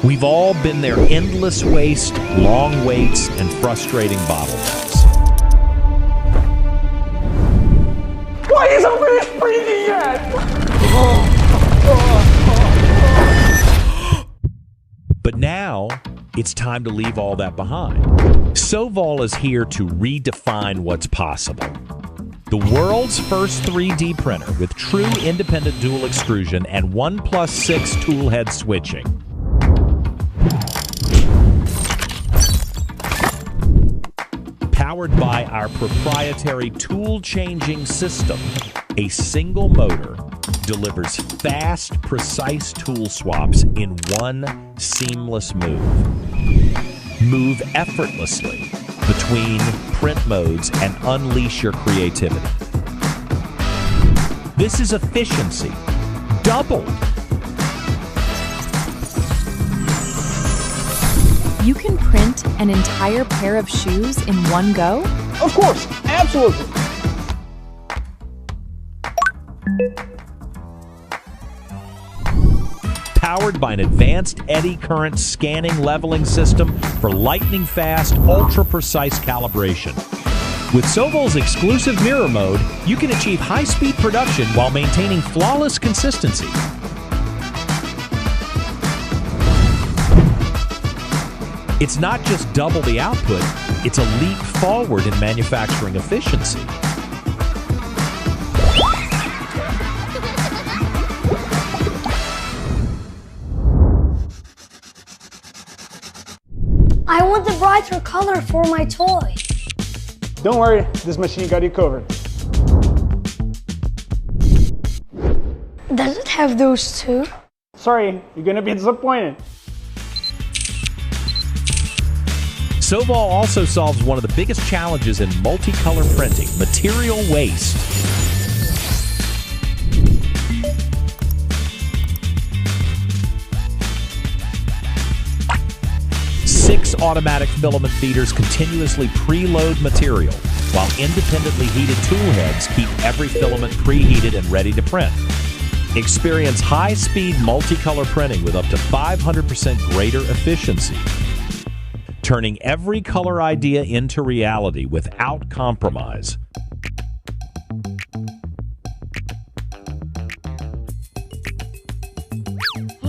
We've all been there: endless waste, long waits, and frustrating bottlenecks. Why isn't it breathing yet? But now, it's time to leave all that behind. Sovol is here to redefine what's possible. The world's first 3D printer with true independent dual extrusion and 1+6 toolhead switching. Powered by our proprietary tool-changing system, a single motor delivers fast, precise tool swaps in one seamless move. Move effortlessly between print modes and unleash your creativity. This is efficiency doubled. You can print an entire pair of shoes in one go? Of course, absolutely. Powered by an advanced eddy current scanning leveling system for lightning-fast, ultra-precise calibration. With Sovol's exclusive mirror mode, you can achieve high-speed production while maintaining flawless consistency. It's not just double the output, it's a leap forward in manufacturing efficiency. I want the brighter color for my toy. Don't worry, this machine got you covered. Does it have those too? Sorry, you're gonna be disappointed. Sovol also solves one of the biggest challenges in multicolor printing: material waste. Six automatic filament feeders continuously preload material, while independently heated tool heads keep every filament preheated and ready to print. Experience high-speed multicolor printing with up to 500% greater efficiency, turning every color idea into reality without compromise.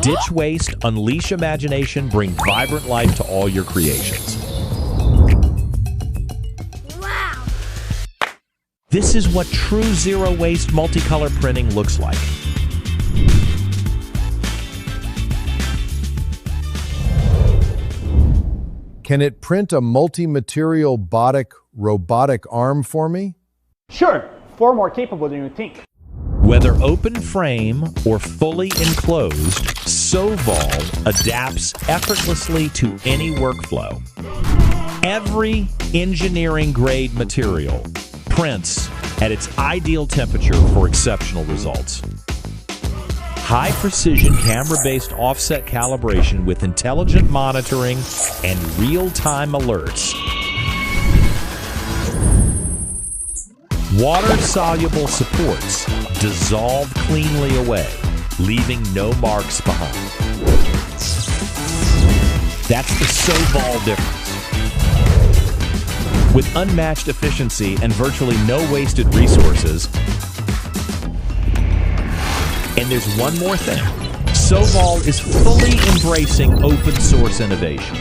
Ditch waste, unleash imagination, bring vibrant life to all your creations. Wow! This is what true zero-waste multicolor printing looks like. Can it print a multi-material robotic arm for me? Sure, far more capable than you think. Whether open frame or fully enclosed, Sovol adapts effortlessly to any workflow. Every engineering-grade material prints at its ideal temperature for exceptional results. High-precision camera-based offset calibration with intelligent monitoring and real-time alerts. Water-soluble supports dissolve cleanly away, leaving no marks behind. That's the Sovol difference. With unmatched efficiency and virtually no wasted resources. And there's one more thing. Sovol is fully embracing open source innovation.